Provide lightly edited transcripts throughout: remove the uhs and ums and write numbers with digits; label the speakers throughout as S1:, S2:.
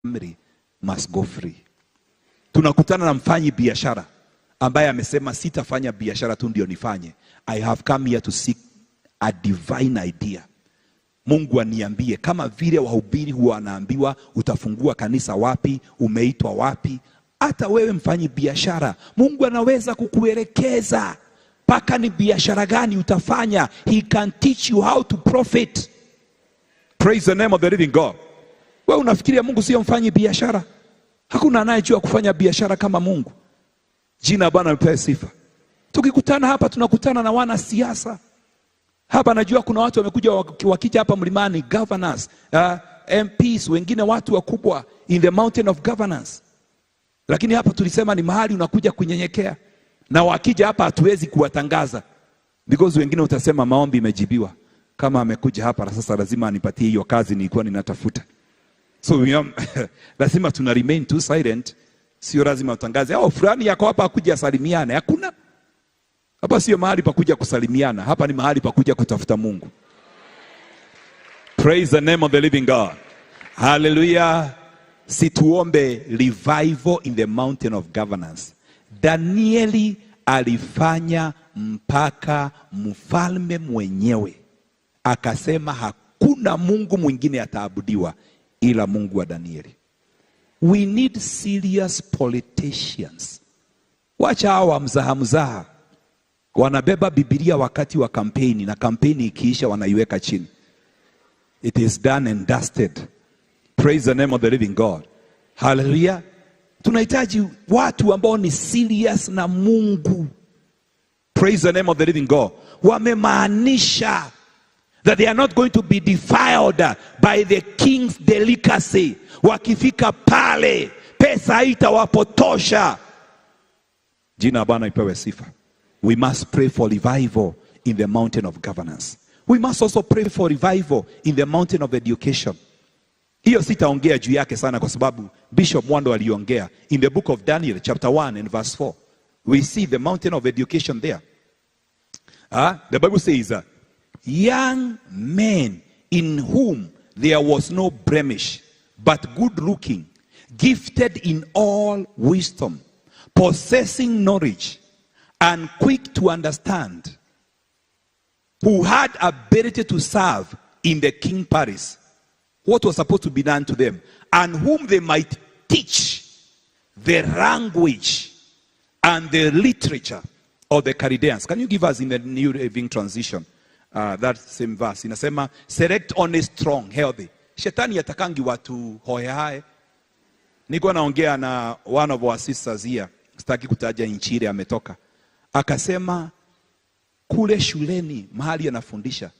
S1: family must go free. Tunakutana na mfanyi biashara ambaye amesema sitafanya biashara tu ndio nifanye. I have come here to seek a divine idea. Mungu aniambie, kama vile wahubiri huwa wanaambiwa utafungua kanisa wapi, umeitwa wapi. Hata wewe mfanyi biashara, Mungu anaweza kukuelekeza paka ni biashara gani utafanya. He can teach you how to profit. Praise the name of the living God. Wewe unafikiria Mungu sio mfanyi biashara? Hakuna anayejua kufanya biashara kama Mungu. Jina Bwana lipewe sifa. Tukikutana hapa tunakutana na wana siasa. Hapa najua kuna watu wamekuja wakija hapa mlimani, governors, MPs, wengine watu wakubwa in the mountain of governance. Lakini hapa tulisema ni mahali unakuja kunyenyekea. Na wakija hapa hatuwezi kuwatangaza. Because wengine utasema maombi imejibiwa. Kama amekuja hapa na sasa lazima anipatie hiyo kazi nilikuwa ninatafuta. So lazima tuna remain too silent. Sio lazima utangaze, fulani yako hapa akuja salimiana. Hakuna. Hapa sio mahali pa kuja kusalimiana. Hapa ni mahali pa kuja kutafuta Mungu. Praise the name of the living God. Hallelujah. Situombe revival in the mountain of governance. Danieli alifanya mpaka mfalme mwenyewe akasema hakuna Mungu mwingine ataabudiwa ila Mungu wa Danieli. We need serious politicians. Wacha hawa mzaha wanabeba Biblia wakati wa kampeni na kampeni ikiisha wanaiweka chini. It is done and dusted. Praise the name of the living God. Hallelujah. Tunahitaji watu ambao ni serious na Mungu. Praise the name of the living God. Wamemaanisha that they are not going to be defiled by the king's delicacy. Wakifika pale, pesa haitawapotosha. Jina Bwana ipewe sifa. We must pray for revival in the mountain of governance. We must also pray for revival in the mountain of education. Hiyo sitaongea juu yake sana kwa sababu Bishop Mwando aliongea. In the book of Daniel chapter 1 and verse 4. We see the mountain of education there. The Bible says, young men in whom there was no blemish, but good looking, gifted in all wisdom, possessing knowledge, and quick to understand, who had ability to serve in the king's palace, what was supposed to be done to them, and whom they might teach the language and the literature of the Chaldeans. Can you give us in the New Living Transition that same verse? Inasema, select only strong, healthy. Shetani yatakangi watu hohehae. Niko naongea na one of our sisters here, sitaki kutaja nchi ile ametoka. Akasema kule shuleni mahali anafundisha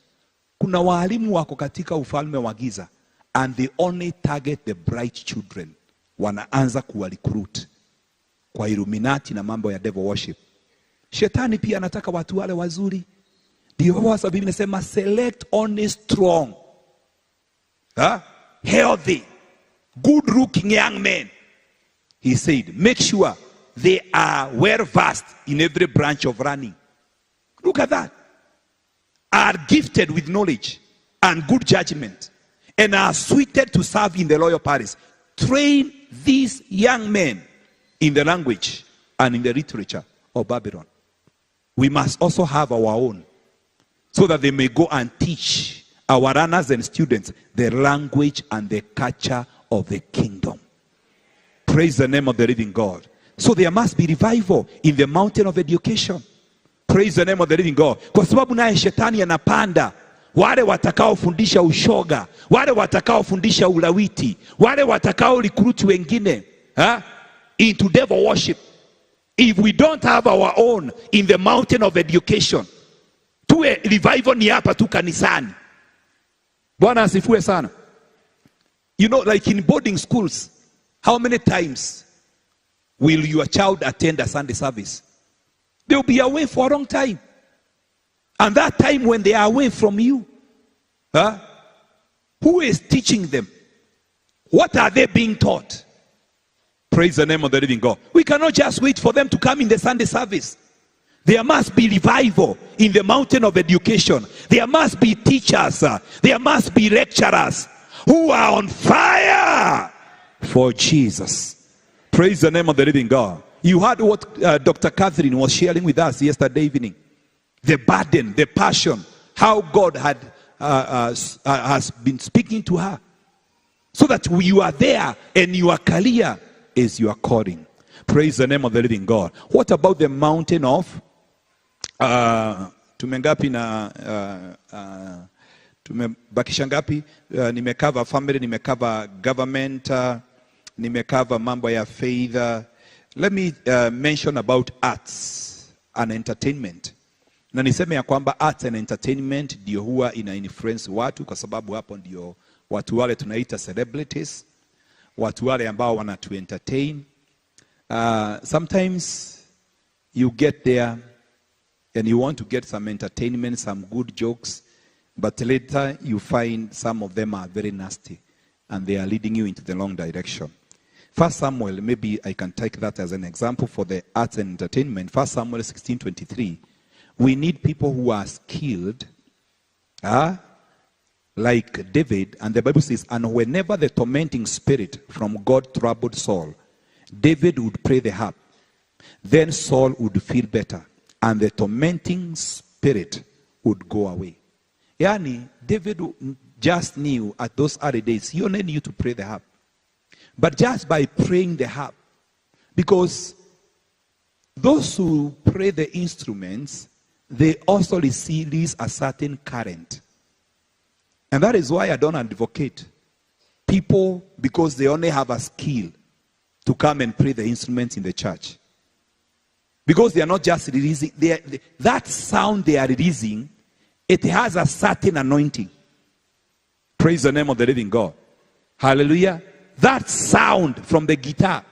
S1: kuna walimu wako katika ufalme wa giza, and they only target the bright children. Wanaanza kuwa recruit kwa Illuminati na mambo ya devil worship. Shetani pia anataka watu wale wazuri. Ndio sababu Biblia inasema select only strong, healthy, good looking young men. He said make sure they are well versed in every branch of learning. Look at that. Are gifted with knowledge and good judgment, and are suited to serve in the royal palace. Train these young men in the language and in the literature of Babylon. We must also have our own, so that they may go and teach our runners and students the language and the culture of the kingdom. Praise the name of the living God. So there must be revival in the mountain of education. Praise the name of the living God. Kwa sababu naye shetani anapanda wale watakao fundisha ushoga, wale watakao fundisha ulawiti, wale watakao recruit wengine into devil worship. If we don't have our own in the mountain of education, tuwe revival ni hapa tu kanisani. Bwana asifiwe sana. You know, like in boarding schools, how many times will your child attend a Sunday service? They'll be away for a long time. And that time when they are away from you, who is teaching them? What are they being taught? Praise the name of the living God. We cannot just wait for them to come in the Sunday service. There must be revival in the mountain of education. There must be teachers. There must be lecturers who are on fire for Jesus. Praise the name of the living God. You heard what Dr. Catherine was sharing with us yesterday evening. The burden, the passion, how God has been speaking to her. So that you are there and your career is your calling. Praise the name of the living God. What about the mountain of tumengapi na tumebakisha ngapi? Nimekava family, nimekava government, nimekava mambo ya faith. Let me mention about arts and entertainment. Na niseme ya kwamba arts and entertainment ndio huwa ina influence watu, kwa sababu hapo ndio watu wale tunaita celebrities, watu wale ambao wanatu entertain. Sometimes you get there and you want to get some entertainment, some good jokes, but later you find some of them are very nasty and they are leading you into the wrong direction. 1 Samuel, maybe I can take that as an example for the arts and entertainment. 1 Samuel 16:23. We need people who are skilled, like David, and the Bible says, and whenever the tormenting spirit from God troubled Saul, David would play the harp. Then Saul would feel better, and the tormenting spirit would go away. Yani, David just knew at those early days, he only knew to play the harp. But just by playing the harp, because those who play the instruments, they also release a certain current. And that is why I don't advocate people, because they only have a skill, to come and play the instruments in the church. Because they are not just releasing, that sound they are releasing, it has a certain anointing. Praise the name of the living God. Hallelujah. That sound from the guitar,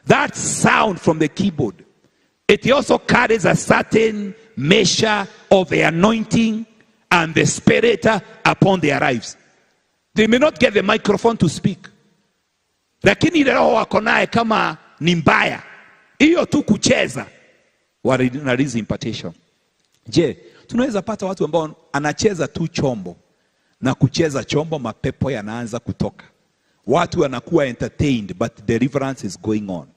S1: that sound from the keyboard, it also carries a certain measure of the anointing and the spirit upon their lives. They may not get the microphone to speak, lakini ile roho wako naye kama ni mbaya, hiyo tu kucheza wanarelease impartation. Je, tunaweza pata watu ambao anacheza tu chombo, na kucheza chombo mapepo yanaanza kutoka, watu wanakuwa entertained, but deliverance is going on.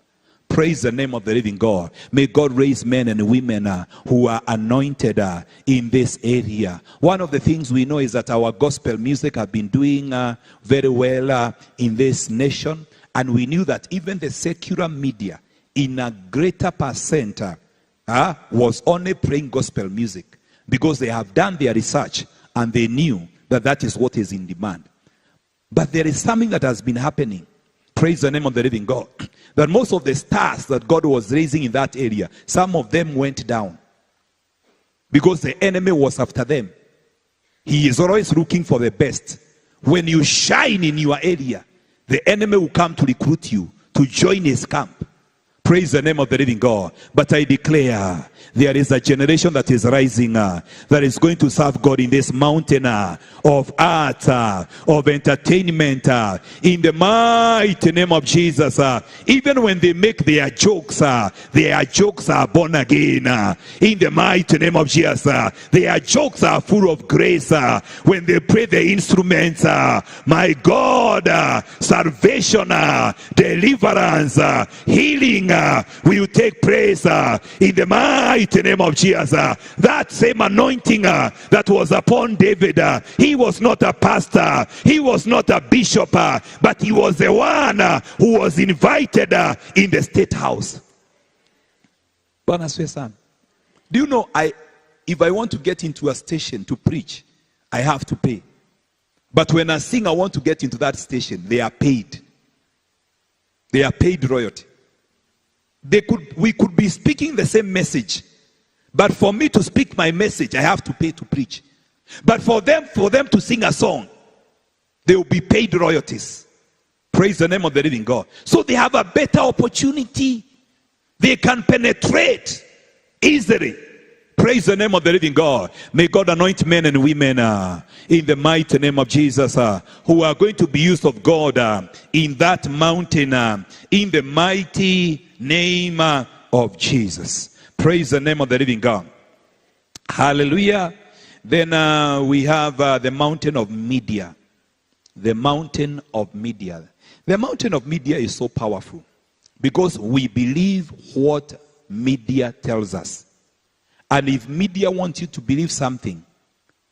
S1: Praise the name of the living God. May God raise men and women who are anointed in this area. One of the things we know is that our gospel music have been doing very well in this nation. And we knew that even the secular media, in a greater percent, was only playing gospel music. Because they have done their research and they knew that that is what is in demand. But there is something that has been happening. Praise the name of the living God. That most of the stars that God was raising in that area, some of them went down. Because the enemy was after them. He is always looking for the best. When you shine in your area, the enemy will come to recruit you to join his camp. Praise the name of the living God. But I declare, there is a generation that is rising that is going to serve God in this mountain of art, of entertainment, in the mighty name of Jesus. Even when they make their jokes are born again. In the mighty name of Jesus, their jokes are full of grace. When they play the instruments, my God, salvation, deliverance, healing will take place in the mighty name of Jesus. That same anointing that was upon David, he was not a pastor, he was not a bishop, but he was the one who was invited in the state house. Do you know, if I want to get into a station to preach, I have to pay. But when I sing, I want to get into that station, they are paid. They are paid royalty. We could be speaking the same message, but for me to speak my message, I have to pay to preach. But for them to sing a song, they will be paid royalties. Praise the name of the living God. So they have a better opportunity. They can penetrate easily. Praise the name of the living God. May God anoint men and women in the mighty name of Jesus who are going to be used of God in that mountain in the mighty name of Jesus. Praise the name of the living God. Hallelujah. Then we have the mountain of media. The mountain of media. The mountain of media is so powerful because we believe what media tells us. And if media wants you to believe something,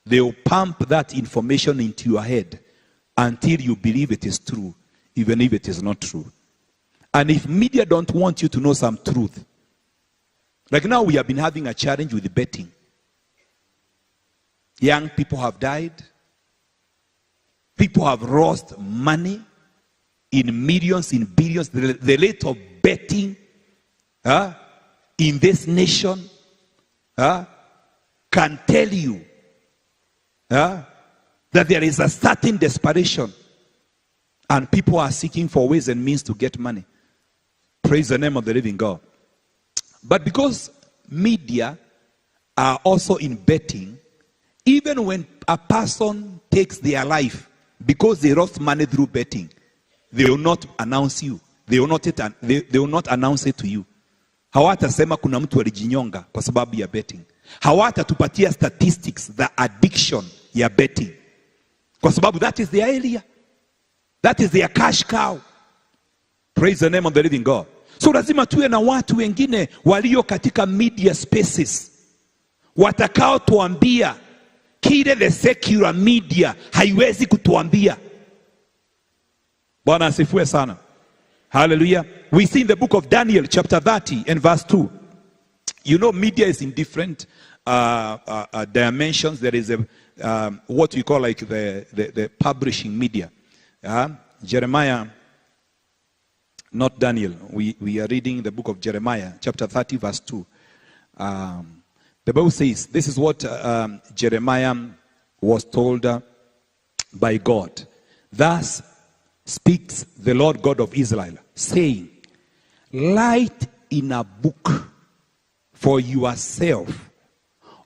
S1: they will pump that information into your head until you believe it is true, even if it is not true. And if media don't want you to know some truth, like now we have been having a challenge with betting. Young people have died. People have lost money in millions, in billions. The rate of betting in this nation can tell you that there is a certain desperation and people are seeking for ways and means to get money. Praise the name of the living God. But because media are also in betting, even when a person takes their life because they lost money through betting, they will not announce you. They will not announce it to you. Hawatasema kuna mtu alijinyonga kwa sababu ya betting. Hawatatupatia statistics, the addiction ya betting. Kwa sababu that is their area. That is their cash cow. Praise the name of the living God. So lazima tuwe na watu wengine walio katika media spaces, watakao tuambia kile the secular media haiwezi kutuambia. Bwana asifiwe sana. Hallelujah. We see in the book of Daniel chapter 30 and verse 2. You know, media is in different dimensions. There is a what we call like the publishing media. Jeremiah, not Daniel. We are reading the book of Jeremiah chapter 30 verse 2. The Bible says, this is what Jeremiah was told by God. Thus speaks the Lord God of Israel, saying, write in a book for yourself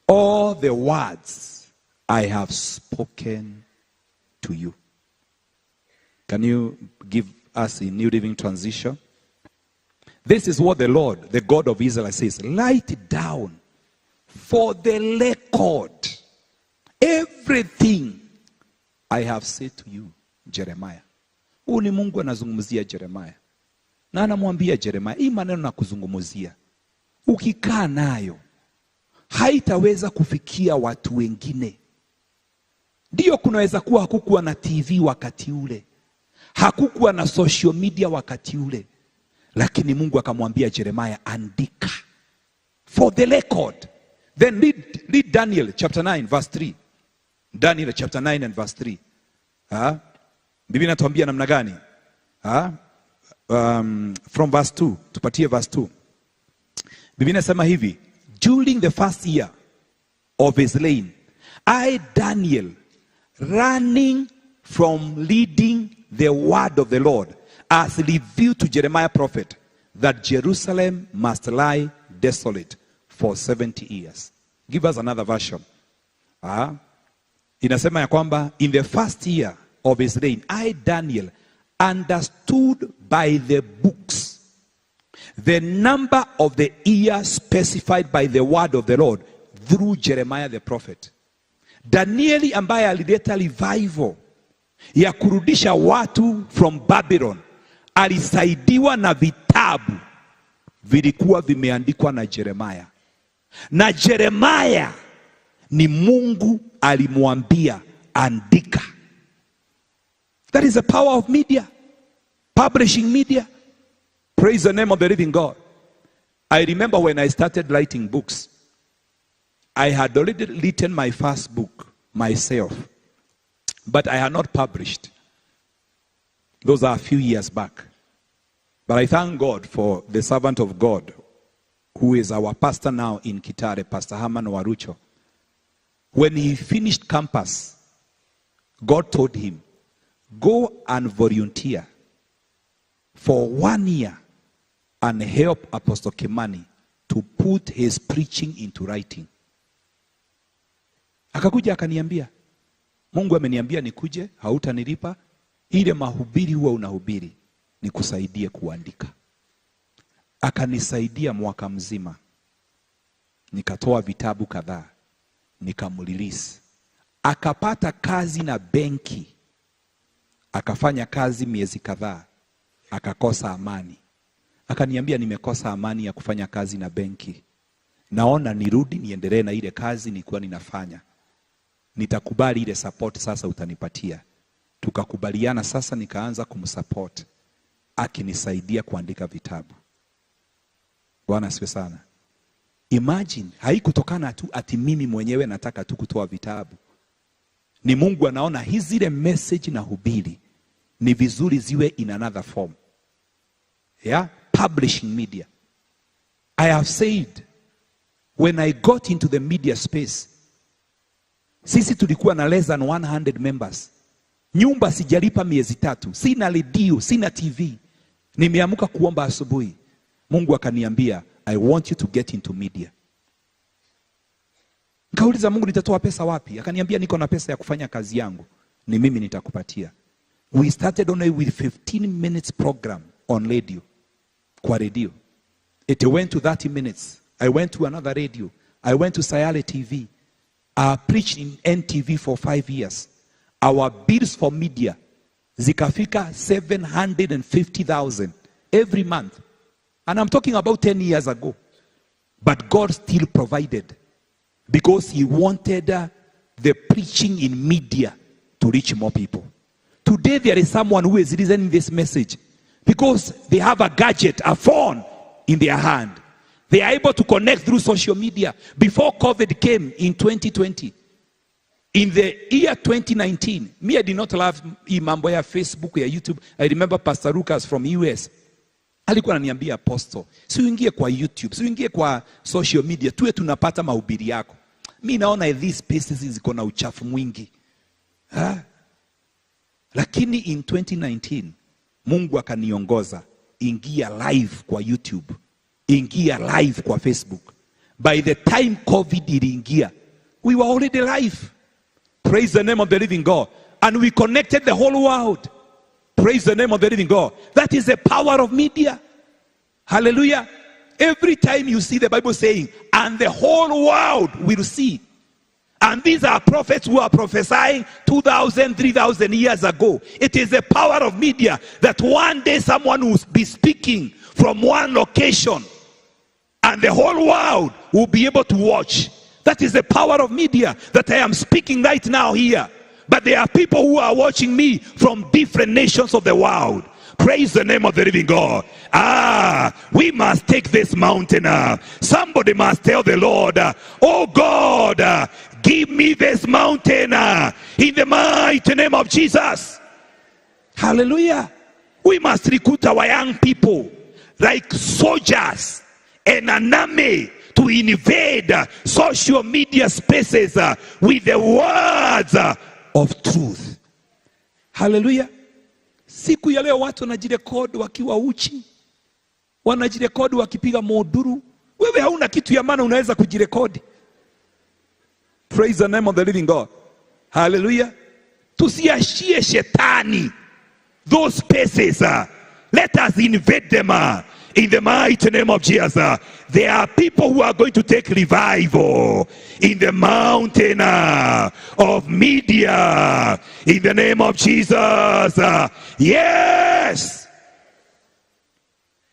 S1: all the words I have spoken to you. Can you give us a New Living Transition? This is what the Lord, the God of Israel says. Write it down for the record everything I have said to you, Jeremiah. Huyu ni Mungu anazungumzia Jeremiah. Na anamwambia Jeremiah, hii maneno nakuzungumzia, ukikaa nayo haitaweza kufikia watu wengine. Ndio kunaweza kuwa hakukuwa na TV wakati ule, hakukuwa na social media wakati ule, lakini Mungu akamwambia Jeremiah, andika for the record. Then read Daniel chapter 9 verse 3. Daniel chapter 9 and verse 3. Biblia inatuambia namna gani? From verse 2, tupatie verse 2. Biblia inasema hivi, during the first year of his reign, I Daniel, running from reading the word of the Lord, as revealed to Jeremiah prophet, that Jerusalem must lie desolate for 70 years. Give us another version. Inasema ya kwamba, in the first year of his reign, I Daniel understood by the books the number of the years specified by the word of the Lord through Jeremiah the prophet. Danieli ambaye alileta revival ya kurudisha watu from Babylon, alisaidiwa na vitabu vilikuwa vimeandikwa na Jeremiah. Na Jeremiah ni Mungu alimwambia andika. That is the power of media, publishing media. Praise the name of the living God. I remember when I started writing books, I had already written my first book myself, but I had not published. Those are a few years back. But I thank God for the servant of God, who is our pastor now in Kitare, Pastor Herman Warucho. When he finished campus, God told him, go and volunteer for 1 year and help Apostle Kimani to put his preaching into writing. Akakuja akaniambia, Mungu ameniambia nikuje, hautanilipa, ile mahubiri huwa unahubiri nikusaidie kuandika. Akanisaidia mwaka mzima. Nikatoa vitabu kadhaa, nikamrelease. Akapata kazi na benki. Akafanya kazi miezi kadhaa, akakosa amani. Akaniambia, nimekosa amani ya kufanya kazi na benki. Naona nirudi niendelee na ile kazi nilikuwa ninafanya. Nitakubali ile support sasa utanipatia. Tukakubaliana sasa, nikaanza kumsupport akinisaidia kuandika vitabu. Bwana asifiwe sana. Imagine, haikutokana tu ati mimi mwenyewe nataka tu kutoa vitabu. Ni Mungu anaona hizi ile message na hubiri ni vizuri ziwe in another form. Yeah, publishing media. I have said, when I got into the media space, sisi tulikuwa na less than 100 members. Nyumba sijalipa miezi 3. Sina redio, sina TV. Nimeamka kuomba asubuhi. Mungu akaniambia, I want you to get into media. Nikauliza, Mungu, nitatoa pesa wapi? Akaniambia, niko na pesa ya kufanya kazi yangu. Ni mimi nitakupatia. We started only with 15 minutes program on radio. Kwa radio. It went to 30 minutes. I went to another radio. I went to Sayale TV. I preached in NTV for 5 years. Our bills for media zikafika 750,000 every month. And I'm talking about 10 years ago. But God still provided. Because he wanted the preaching in media to reach more people. Today there is someone who is listening this message because they have a gadget, a phone in their hand. They are able to connect through social media. Before COVID came in 2020, in the year 2019, me, I did not love mambo ya Facebook, ya YouTube. I remember Pastor Lucas from US. Alikuwa ananiambia, Apostle, si uingie kwa YouTube, si uingie kwa social media, tuwe tunapata mahubiri yako. Mimi naona these spaces ziko na uchafu mwingi. Lakini in 2019, Mungu akaniongoza, ingia live kwa YouTube, ingia live kwa Facebook. By the time COVID iliingia, we were already live. Praise the name of the living God. And we connected the whole world. Praise the name of the living God. That is the power of media. Hallelujah. Every time you see the Bible saying, and the whole world will see. And these are prophets who are prophesying 2,000, 3,000 years ago. It is the power of media that one day someone will be speaking from one location and the whole world will be able to watch. That is the power of media that I am speaking right now here. But there are people who are watching me from different nations of the world. Praise the name of the living God. We must take this mountain up. Somebody must tell the Lord, oh God, give me this mountain in the mighty name of Jesus. Hallelujah. We must recruit our young people like soldiers and an army to invade social media spaces with the words of truth. Hallelujah. Siku ya leo watu wanajirekodi wakiwa uchi, wanajirekodi wakipiga moduru. Wewe hauna kitu ya maana unaweza kujirekodi. Praise the name of the living God. Hallelujah. Tusiashie shetani those spaces. Let us invade them in the mighty name of Jesus. There are people who are going to take revival in the mountain of media in the name of Jesus. Yes.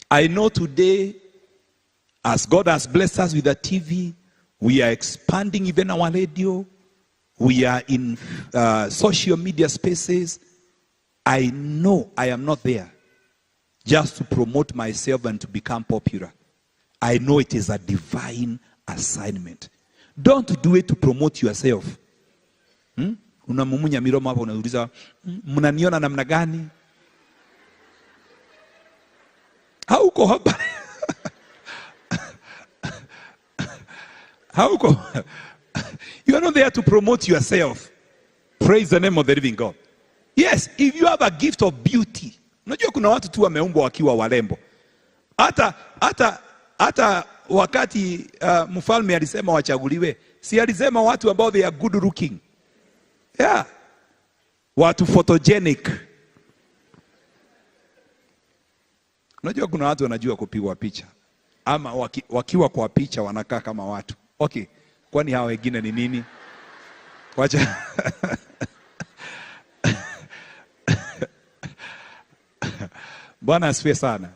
S1: I know today, as God has blessed us with a TV, we are expanding even our radio. We are in social media spaces. I know I am not there just to promote myself and to become popular. I know it is a divine assignment. Don't do it to promote yourself. Unamumunya miromo hapo unauliza, mnaniona namna gani? Hauko hapa. Hauko. You are not there to promote yourself. Praise the name of the living God. Yes, if you have a gift of beauty. Unajua kuna watu tu wameumbwa wakiwa warembo. Hata wakati mfalme alisema wachaguliwe, si alisema watu ambao they are good looking. Yeah. Watu photogenic. Unajua kuna watu wanajua kupigwa picha. Ama wakiwa kwa picha wanakaa kama watu. Okay. Kwani hao wengine ni nini? Wacha. Bwana asifiwe sana.